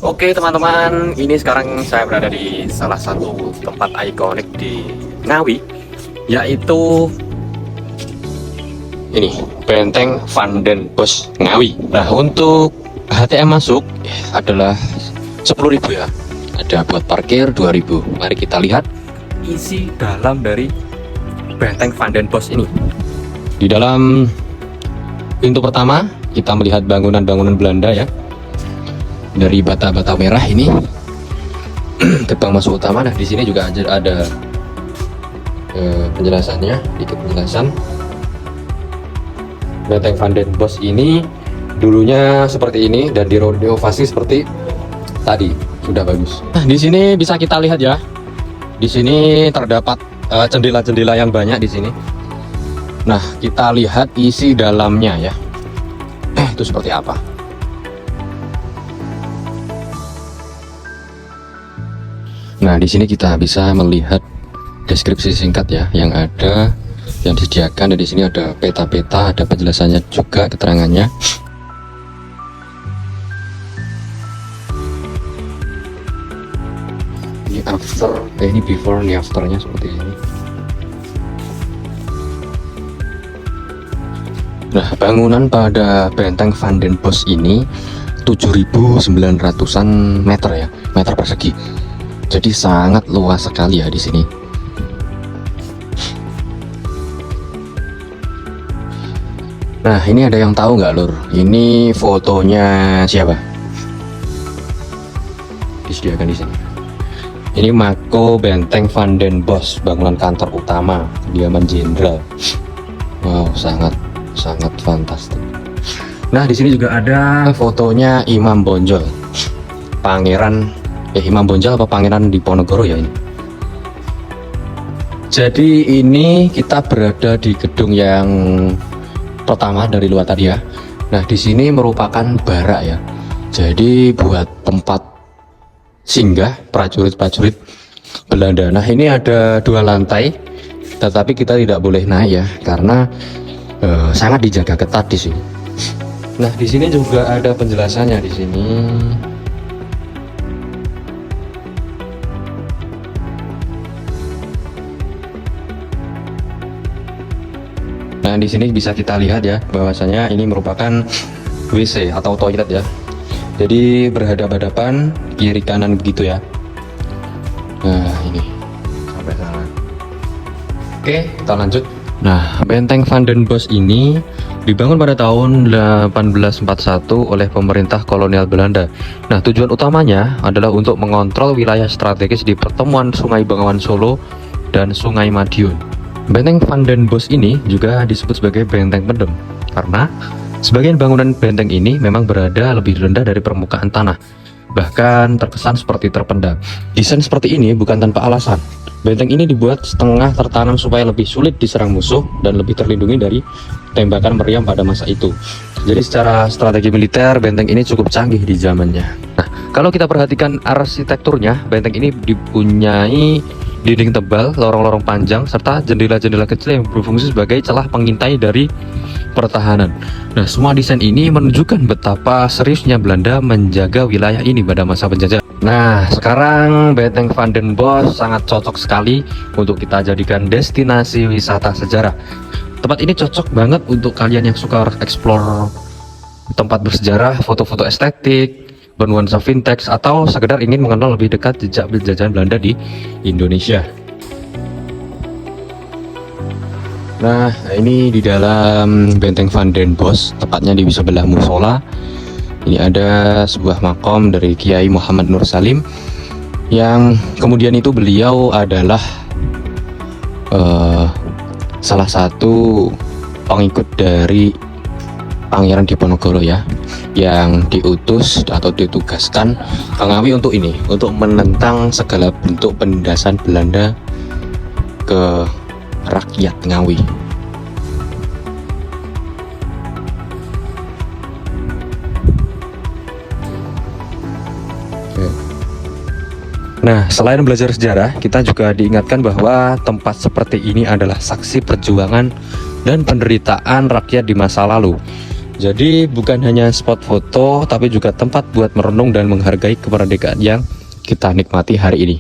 Oke teman-teman, ini sekarang saya berada di salah satu tempat ikonik di Ngawi, yaitu ini Benteng Van den Bosch Ngawi. Nah, untuk HTM masuk adalah 10.000 ya. Ada buat parkir 2.000. Mari kita lihat isi dalam dari Benteng Van den Bosch ini. Di dalam pintu pertama kita melihat bangunan-bangunan Belanda ya. Dari bata-bata merah ini gerbang masuk utama. Nah, di sini juga ada penjelasannya, dikit penjelasan. Benteng Van den Bosch ini dulunya seperti ini dan direnovasi seperti tadi, sudah bagus. Nah, di sini bisa kita lihat ya. Di sini terdapat jendela-jendela yang banyak di sini. Nah, kita lihat isi dalamnya ya. Itu seperti apa? Nah, di sini kita bisa melihat deskripsi singkat ya yang ada, yang disediakan. Dan di sini ada peta-peta, ada penjelasannya juga, keterangannya. Ini after, ini before, ini afternya seperti ini. Nah, bangunan pada Benteng Van den Bosch ini 7.900-an meter ya, meter persegi. Jadi sangat luas sekali ya di sini. Nah, ini ada yang tahu nggak, Lur? Ini fotonya siapa? Disediakan di sini. Ini Mako Benteng Van den Bosch, bangunan kantor utama, kediaman jenderal. Wow, sangat fantastis. Nah, di sini juga ada fotonya Imam Bonjol, Pangeran. Imam Bonjol apa Pangeran Diponegoro ya ini. Jadi ini kita berada di gedung yang pertama dari luar tadi ya. Nah, di sini merupakan barak ya. Jadi buat tempat singgah prajurit-prajurit Belanda. Nah, ini ada 2 lantai, tetapi kita tidak boleh naik ya karena sangat dijaga ketat di sini. Nah, di sini juga ada penjelasannya di sini. Nah, di sini bisa kita lihat ya bahwasanya ini merupakan WC atau toilet ya. Jadi berhadapan-hadapan kiri kanan begitu ya. Nah, ini sampai sana. Oke, kita lanjut. Nah, Benteng Van den Bosch ini dibangun pada tahun 1841 oleh pemerintah kolonial Belanda. Nah, tujuan utamanya adalah untuk mengontrol wilayah strategis di pertemuan Sungai Bengawan Solo dan Sungai Madiun. Benteng Van den Bosch ini juga disebut sebagai benteng pendem karena sebagian bangunan benteng ini memang berada lebih rendah dari permukaan tanah, bahkan terkesan seperti terpendam. Desain seperti ini bukan tanpa alasan. Benteng ini dibuat setengah tertanam supaya lebih sulit diserang musuh dan lebih terlindungi dari tembakan meriam pada masa itu. Jadi secara strategi militer, benteng ini cukup canggih di zamannya. Nah, kalau kita perhatikan arsitekturnya, benteng ini dipunyai dinding tebal, lorong-lorong panjang, serta jendela-jendela kecil yang berfungsi sebagai celah pengintai dari pertahanan. Nah, semua desain ini menunjukkan betapa seriusnya Belanda menjaga wilayah ini pada masa penjajah. Nah, sekarang Benteng Van den Bosch sangat cocok sekali untuk kita jadikan destinasi wisata sejarah. Tempat ini cocok banget untuk kalian yang suka explore tempat bersejarah, foto-foto estetik, bernuansa vintage, atau sekedar ingin mengenal lebih dekat jejak penjajahan Belanda di Indonesia. Nah, ini di dalam Benteng Van den Bosch, tepatnya di sebelah musola. Ini ada sebuah makom dari Kiai Muhammad Nur Salim, yang kemudian itu beliau adalah salah satu pengikut dari Pangeran Diponegoro ya, yang diutus atau ditugaskan ke Ngawi untuk ini, untuk menentang segala bentuk penindasan Belanda ke rakyat Ngawi. Nah, selain belajar sejarah, kita juga diingatkan bahwa tempat seperti ini adalah saksi perjuangan dan penderitaan rakyat di masa lalu. Jadi bukan hanya spot foto, tapi juga tempat buat merenung dan menghargai kemerdekaan yang kita nikmati hari ini.